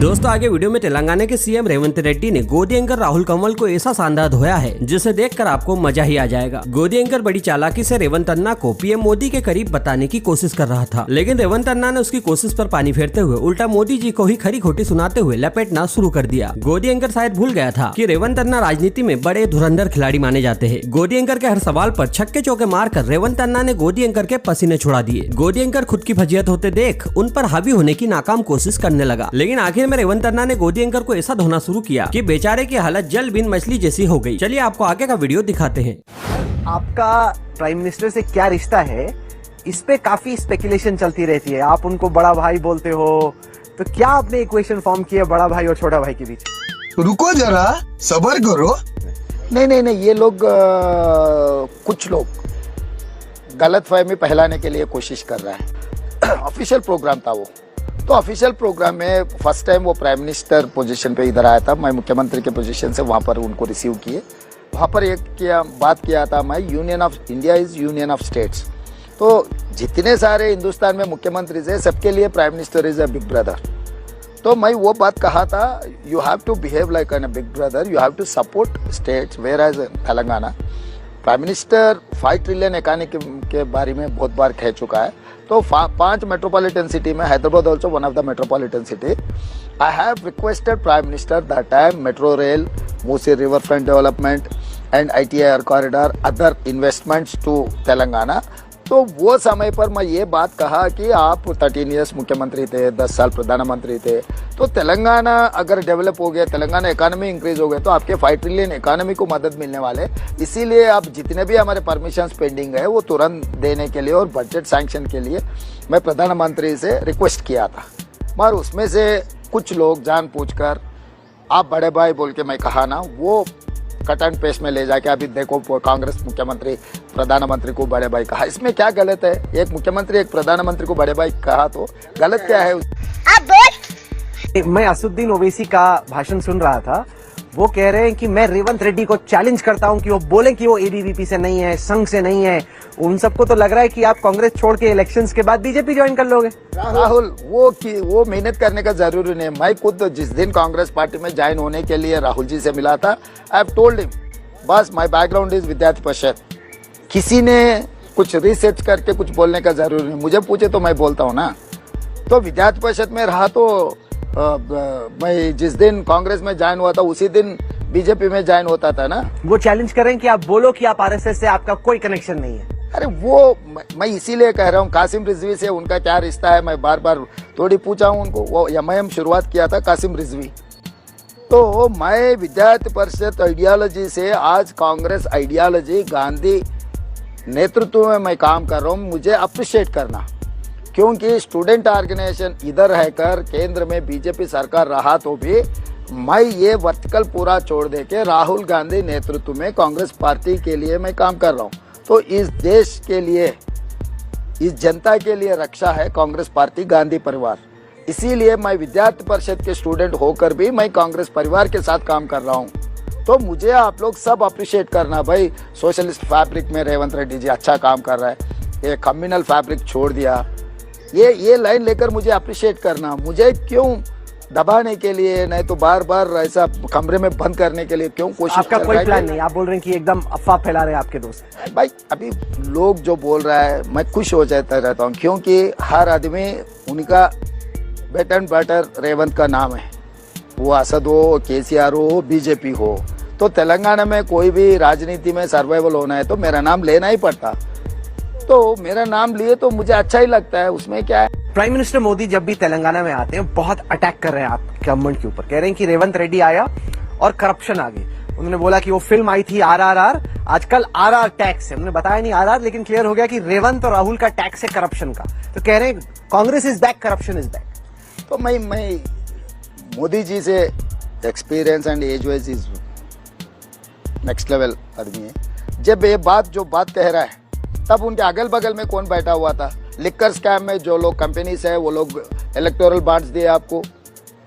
दोस्तों आगे वीडियो में तेलंगाना के सीएम रेवंत रेड्डी ने गोदी एंकर राहुल कंवल को ऐसा शानदार धोया है जिसे देखकर आपको मजा ही आ जाएगा। गोदी एंकर बड़ी चालाकी से रेवंत अन्ना को पीएम मोदी के करीब बताने की कोशिश कर रहा था, लेकिन रेवंत अन्ना ने उसकी कोशिश पर पानी फेरते हुए उल्टा मोदी जी को ही खरी खोटी सुनाते हुए लपेटना शुरू कर दिया। गोदी एंकर शायद भूल गया था कि रेवंत अन्ना राजनीति में बड़े धुरंधर खिलाड़ी माने जाते हैं। गोदी एंकर के हर सवाल पर छक्के चौके मारकर रेवंत अन्ना ने गोदी एंकर के पसीने छुड़ा दिए। गोदी एंकर खुद की फजीहत होते देख उन पर हावी होने की नाकाम कोशिश करने लगा, लेकिन आखिर में रेवंत अन्ना ने गोदी एंकर को ऐसा धोना शुरू किया कि बेचारे की हालत जल बिन मछली जैसी हो गई। चलिए आपको आगे का वीडियो दिखाते हैं। आपका प्राइम मिनिस्टर से क्या रिश्ता है, इस पे काफी स्पेकुलेशन चलती रहती है। आप उनको बड़ा भाई बोलते हो, तो क्या आपने इक्वेशन फॉर्म किया बड़ा भाई और छोटा भाई के बीच? रुको जरा, सब्र करो। नहीं, ये लोग कुछ लोग गलतफहमी फैलाने के लिए कोशिश कर रहा है। ऑफिशियल प्रोग्राम था वो, तो ऑफिशियल प्रोग्राम में फर्स्ट टाइम वो प्राइम मिनिस्टर पोजीशन पे इधर आया था। मैं मुख्यमंत्री के पोजीशन से वहाँ पर उनको रिसीव किए। वहाँ पर बात किया था मैं, union of India is union of states. तो जितने सारे हिंदुस्तान में मुख्यमंत्री थे सबके लिए prime minister is a big brother. तो मैं वो बात कहा था, you have to behave like an big brother, you have to support states whereas Telangana. Prime minister 5 trillion economy के बारे में बहुत बार कह चुका है। तो 5 मेट्रोपॉलिटन सिटी में Hyderabad also one of the metropolitan city. I have requested prime minister that time metro rail, Musi river front development and ITI corridor, other investments to Telangana. तो वो समय पर मैं ये बात कहा कि आप 13 ईयर्स मुख्यमंत्री थे, 10 साल प्रधानमंत्री थे, तो तेलंगाना अगर डेवलप हो गया, तेलंगाना इकोनॉमी इंक्रीज हो गया, तो आपके 5 ट्रिलियन इकोनॉमी को मदद मिलने वाले। इसीलिए आप जितने भी हमारे परमिशन पेंडिंग है वो तुरंत देने के लिए और बजट सैंक्शन के लिए मैं प्रधानमंत्री से रिक्वेस्ट किया था। मगर उसमें से कुछ लोग जानबूझकर आप बड़े भाई बोल के मैं कहा ना, वो कट एंड पेस्ट में ले जाके अभी देखो कांग्रेस मुख्यमंत्री प्रधानमंत्री को बड़े भाई कहा। इसमें क्या गलत है? एक मुख्यमंत्री एक प्रधानमंत्री को बड़े भाई कहा तो गलत क्या है? मैं असुद्दीन ओवैसी का भाषण सुन रहा था। वो कह रहे हैं कि मैं रेवंत रेड्डी को चैलेंज करता हूं कि वो बोले कि वो ABVP से नहीं है, संघ से नहीं है। उन सबको तो लग रहा है कि आप कांग्रेस छोड़ के इलेक्शंस के बाद बीजेपी ज्वाइन कर लोगे। राहुल, वो मेहनत करने का जरूरी नहीं। मैं खुद जिस दिन कांग्रेस पार्टी में ज्वाइन होने के लिए राहुल जी से मिला था, आई हैव टोल्ड हिम बस माय बैकग्राउंड इज विद्यार्थी परिषद। किसी ने कुछ रिसर्च करके कुछ बोलने का जरूरी नहीं। मुझे पूछे तो मैं बोलता हूँ ना। तो विद्यार्थी परिषद में रहा तो मैं जिस दिन कांग्रेस में ज्वाइन हुआ था उसी दिन बीजेपी में ज्वाइन होता था ना। वो चैलेंज करें कि आप बोलो कि आप RSS से आपका कोई कनेक्शन नहीं है। अरे वो मैं इसीलिए कह रहा हूँ, कासिम रिजवी से उनका क्या रिश्ता है, मैं बार बार थोड़ी पूछा हूँ उनको। वो MIM शुरुआत किया था कासिम रिजवी। तो मैं विद्यार्थी परिषद आइडियोलॉजी से आज कांग्रेस आइडियोलॉजी गांधी नेतृत्व में मैं काम कर रहा हूँ। मुझे अप्रिशिएट करना, क्योंकि स्टूडेंट ऑर्गेनाइजेशन इधर रहकर केंद्र में बीजेपी सरकार रहा तो भी मैं ये वर्टिकल पूरा छोड़ दे के राहुल गांधी नेतृत्व में कांग्रेस पार्टी के लिए मैं काम कर रहा हूँ। तो इस देश के लिए, इस जनता के लिए रक्षा है कांग्रेस पार्टी, गांधी परिवार। इसीलिए मैं विद्यार्थी परिषद के स्टूडेंट होकर भी मैं कांग्रेस परिवार के साथ काम कर रहा हूँ। तो मुझे आप लोग सब अप्रिशिएट करना। भाई सोशलिस्ट फैब्रिक में रेवंत रेड्डी जी अच्छा काम कर रहा है, ये कम्युनल फैब्रिक छोड़ दिया, ये लाइन लेकर मुझे अप्रिशिएट करना। मुझे क्यों दबाने के लिए, नहीं तो बार बार ऐसा कमरे में बंद करने के लिए क्यों कोशिश? आपका कोई प्लान नहीं? आप बोल रहे हैं कि एकदम अफवाह फैला रहे हैं आपके दोस्त। भाई अभी लोग जो बोल रहा है मैं खुश हो जाता रहता हूँ, क्योंकि हर आदमी उनका बेट एंड बटर रेवंत का नाम है। वो असद हो, KCR हो, BJP हो। तो तेलंगाना में कोई भी राजनीति में सर्वाइवल होना है तो मेरा नाम लेना ही पड़ता। तो मेरा नाम लिए तो मुझे अच्छा ही लगता है, उसमें क्या है। प्राइम मिनिस्टर मोदी जब भी तेलंगाना में आते हैं बहुत अटैक कर रहे हैं आप गवर्नमेंट के ऊपर। कह रहे हैं कि रेवंत रेड्डी आया और करप्शन आ गई। उन्होंने बोला कि वो फिल्म आई थी RRR, आजकल RR टैक्स है। उन्होंने बताया नहीं RR, लेकिन क्लियर हो गया कि रेवंत और राहुल का टैक्स है करप्शन का। तो कह रहे हैं Congress is back, corruption is back. तो मैं मोदी जी से experience and age wise is next level आदमी है। जब ये बात कह रहा है तब उनके अगल बगल में कौन बैठा हुआ था? लिक्कर स्कैम में जो लोग कंपनीज है वो लोग इलेक्टोरल बॉन्ड्स दिए आपको।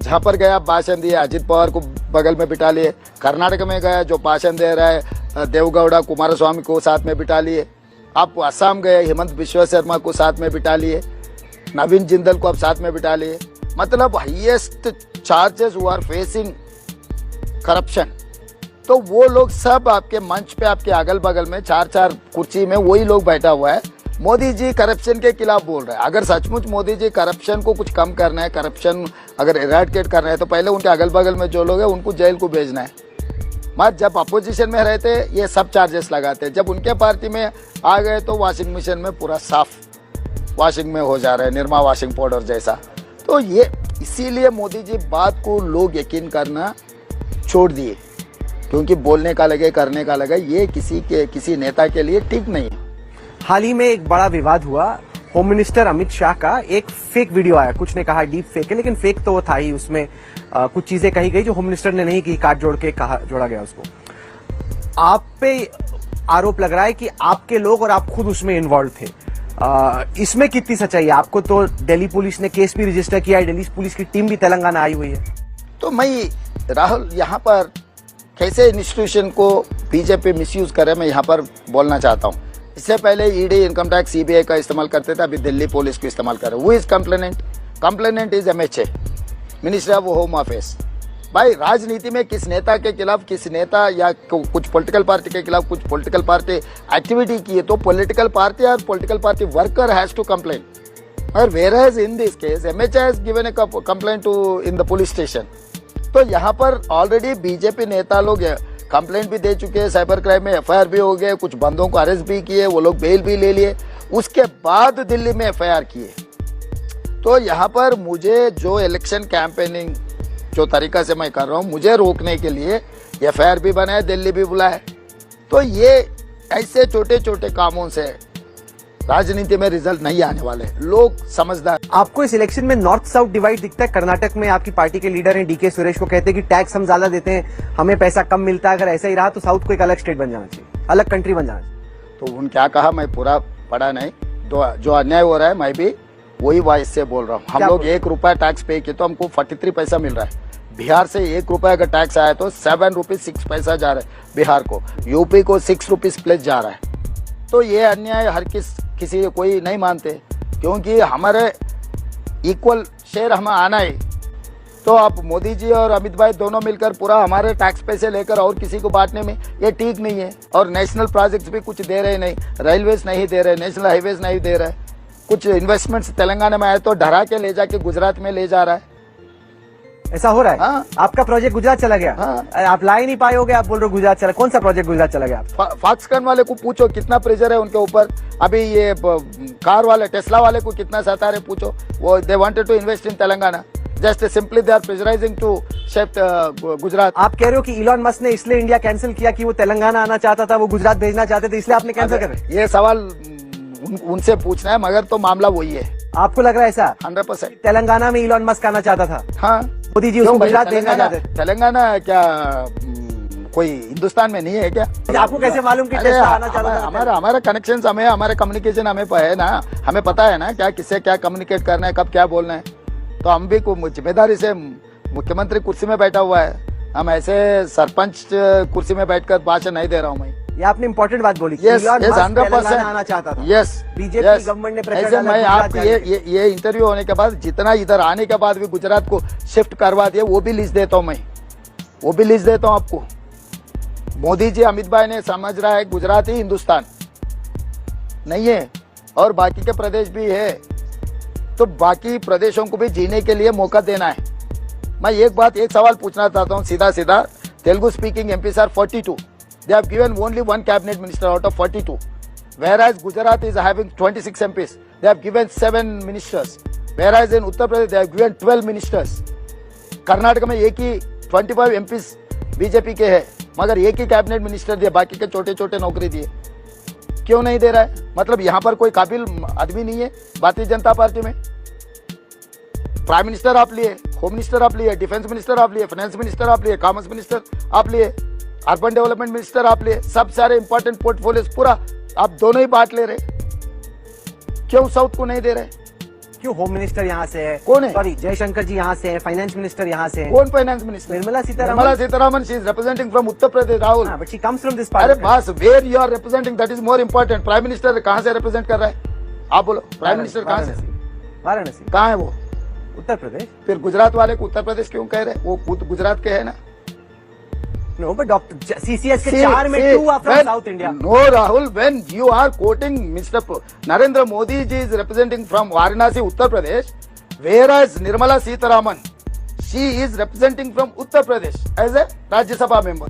जहाँ पर गया भाषण दिए, अजित पवार को बगल में बिठा लिए। कर्नाटक में गया, जो भाषण दे रहा है देवगौड़ा कुमारस्वामी को साथ में बिठा लिए। आप असम गए, हेमंत बिश्वा शर्मा को साथ में बिठा लिए। नवीन जिंदल को आप साथ में बिठा लिए। मतलब highest charges who are facing corruption, तो वो लोग सब आपके मंच पे आपके अगल बगल में चार चार कुर्सी में वही लोग बैठा हुआ है। मोदी जी करप्शन के खिलाफ बोल रहे हैं। अगर सचमुच मोदी जी करप्शन को कुछ कम करना है, करप्शन अगर इरेडिकेट करना है, तो पहले उनके अगल बगल में जो लोग हैं उनको जेल को भेजना है। मत जब अपोजिशन में रहते ये सब चार्जेस लगाते, जब उनके पार्टी में आ गए तो वॉशिंग मशीन में पूरा साफ वॉशिंग में हो जा रहा है, निरमा वॉशिंग पाउडर जैसा। तो ये इसीलिए मोदी जी बात को लोग यकीन करना छोड़ दिए, क्योंकि बोलने का लगे करने का लगे, ये किसी नेता के लिए ठीक नहीं है। हाल ही में एक बड़ा विवाद हुआ, होम मिनिस्टर अमित शाह का एक फेक वीडियो आया, कुछ ने कहा डीप फेक है, लेकिन फेक तो वो था ही। उसमें कुछ चीजें कही गई जो होम मिनिस्टर ने नहीं की, काट जोड़ के कहा, जोड़ा गया उसको। आप पे आरोप लग रहा है कि आपके लोग और आप खुद उसमें इन्वॉल्व थे। इसमें कितनी सच्चाई है? आपको तो दिल्ली पुलिस ने केस भी रजिस्टर किया है, दिल्ली पुलिस की टीम भी तेलंगाना आई हुई है। तो मैं राहुल यहाँ पर कैसे इंस्टीट्यूशन को बीजेपी मिसयूज करे, मैं यहाँ पर बोलना चाहता हूँ। इससे पहले ईडी, इनकम टैक्स, सीबीआई का इस्तेमाल करते थे, अभी दिल्ली पुलिस को इस्तेमाल कर रहे हैं। वो is complainant is MHA, minister of home affairs. भाई राजनीति में किस नेता के खिलाफ, किस नेता या कुछ पॉलिटिकल पार्टी के खिलाफ कुछ पॉलिटिकल पार्टी एक्टिविटी की है तो पॉलिटिकल पार्टी और political party worker has to complain. और whereas in this case MHA has given a complaint to in the police station। तो यहाँ पर ऑलरेडी बीजेपी नेता लोग कंप्लेंट भी दे चुके हैं, साइबर क्राइम में एफआईआर भी हो गए, कुछ बंदों को अरेस्ट भी किए, वो लोग बेल भी ले लिए, उसके बाद दिल्ली में एफआईआर किए। तो यहाँ पर मुझे जो इलेक्शन कैंपेनिंग जो तरीका से मैं कर रहा हूँ, मुझे रोकने के लिए एफआईआर भी बनाए, दिल्ली भी बुलाए। तो ये ऐसे छोटे छोटे कामों से राजनीति में रिजल्ट नहीं आने वाले, लोग समझदार। आपको इस इलेक्शन में नॉर्थ साउथ डिवाइड दिखता है? कर्नाटक में आपकी पार्टी के लीडर हैं डीके सुरेश, को कहते हैं कि टैक्स हम ज्यादा देते हैं, हमें पैसा कम मिलता है, अगर ऐसा ही रहा तो साउथ को एक अलग स्टेट बन जाना चाहिए, अलग कंट्री बन जाना चाहिए। तो उन्होंने क्या कहा मैं पूरा पढ़ा नहीं, जो अन्याय हो रहा है मैं भी वही वॉइस से बोल रहा हूँ। हम लोग 1 रुपया टैक्स पे किए तो हमको 43 पैसा मिल रहा है। बिहार से 1 रुपया अगर टैक्स आया तो 7 रुपीज 6 पैसा जा रहा है बिहार को, यूपी को 6 रुपीज प्लस जा रहा है। तो ये अन्याय हर किसी कोई नहीं मानते, क्योंकि हमारे इक्वल शेयर हमें आना है। तो आप मोदी जी और अमित भाई दोनों मिलकर पूरा हमारे टैक्स पैसे लेकर और किसी को बांटने में ये ठीक नहीं है। और नेशनल प्रोजेक्ट्स भी कुछ दे रहे नहीं, रेलवेज नहीं दे रहे, नेशनल हाईवेज नहीं दे रहे, कुछ इन्वेस्टमेंट्स तेलंगाना में आए तो डरा के ले जाके गुजरात में ले जा रहा है। ऐसा हो रहा है? हाँ। आपका प्रोजेक्ट गुजरात चला गया? हाँ। आप ला ही नहीं पाए होगे, आप बोल रहे हो गुजरात चला। कौन सा प्रोजेक्ट गुजरात चला गया? फॉक्सकॉन वाले को पूछो कितना प्रेशर है उनके ऊपर। अभी ये कार वाले टेस्ला वाले को कितना सता रहे पूछो। वो they wanted to invest in Telangana, just simply they are pressurising to shift Gujarat. आप कह रहे हो कि इलॉन मस्क ने इसलिए इंडिया कैंसिल किया कि वो तेलंगाना आना चाहता था, वो गुजरात भेजना चाहते थे, इसलिए आपने कैंसिल कर? ये सवाल उनसे पूछना है, मगर तो मामला वही है। आपको लग रहा है ऐसा? 100% तेलंगाना में इलॉन मस्क आना चाहता था? हाँ। मोदी जी उसको गुजरात भेजना चाहते थे। तेलंगाना क्या कोई हिंदुस्तान में नहीं है क्या? आपको कैसे मालूम कि टेस्ला आना चाहता था? हमारा कनेक्शन हमें, हमारे कम्युनिकेशन हमें है ना, हमें पता है ना क्या किससे क्या कम्युनिकेट करना है, कब क्या बोलना है। तो हम भी जिम्मेदारी से, मुख्यमंत्री कुर्सी में बैठा हुआ है, हम ऐसे सरपंच कुर्सी में बैठकर भाषण नहीं दे रहा हूँ मैं। ये आपने इम्पोर्टेंट बात बोली। Yes, इलॉन मस्क 100% तेलंगाना आना चाहता था। Yes, BJP yes. गवर्नमेंट ने प्रेशर ऐसे डाला मैं गुजरात आपको जाने के। ये इंटरव्यू होने के बाद जितना इधर आने के बाद भी गुजरात को शिफ्ट करवा दिया, वो भी लिस्ट देता हूँ मैं, वो भी लिस्ट देता हूँ आपको। मोदी जी, अमित भाई ने समझ रहा है गुजरात ही हिंदुस्तान नहीं है और बाकी के प्रदेश भी है, तो बाकी प्रदेशों को भी जीने के लिए मौका देना है। मैं एक सवाल पूछना चाहता हूँ सीधा सीधा। Telugu speaking MPs are 42. They have given only 1 cabinet minister out of 42. Whereas Gujarat is having 26 MPs. They have given 7 ministers. Whereas in Uttar Pradesh they have given 12 ministers. Karnataka में एक ही 25 MPs बीजेपी के हैं, मगर एक ही कैबिनेट मिनिस्टर दिए, बाकी के छोटे छोटे नौकरी दिए। क्यों नहीं दे रहा है? मतलब यहाँ पर कोई काबिल आदमी नहीं है भारतीय जनता पार्टी में? प्राइम मिनिस्टर आप लिए, होम मिनिस्टर आप लिए, डिफेंस मिनिस्टर आप लिए, फाइनेंस मिनिस्टर आप लिए, कॉमर्स मिनिस्टर आप लिए, अर्बन डेवलपमेंट मिनिस्टर आप लिए, सब सारे इंपॉर्टेंट पोर्टफोलियोज पूरा आप दोनों ही बांट ले रहे। क्यों साउथ को नहीं दे रहे? क्यों? होम मिनिस्टर यहाँ से है, कौन है? सॉरी जयशंकर जी यहाँ से है, फाइनेंस मिनिस्टर यहाँ से है। कौन finance minister? Nirmala Sitharaman, she is representing from Uttar Pradesh. Rahul, but she comes from this अरे पार्टी। बस, where you are representing that is more important. Prime minister कहाँ से रिप्रेजेंट कर रहा है? आप बोलो, प्राइम मिनिस्टर कहाँ से? वाराणसी। कहाँ है वो? उत्तर प्रदेश। फिर गुजरात वाले को उत्तर प्रदेश क्यों कह रहे? वो खुद गुजरात के है ना। नो बट डॉक्टर सीसीएस के 4 में 2 are from south India. No, Rahul, when you are quoting Mr. Narendra Modi ji is representing from Varanasi, Uttar Pradesh, whereas Nirmala Sitharaman, she is representing from Uttar Pradesh as a Rajya Sabha member.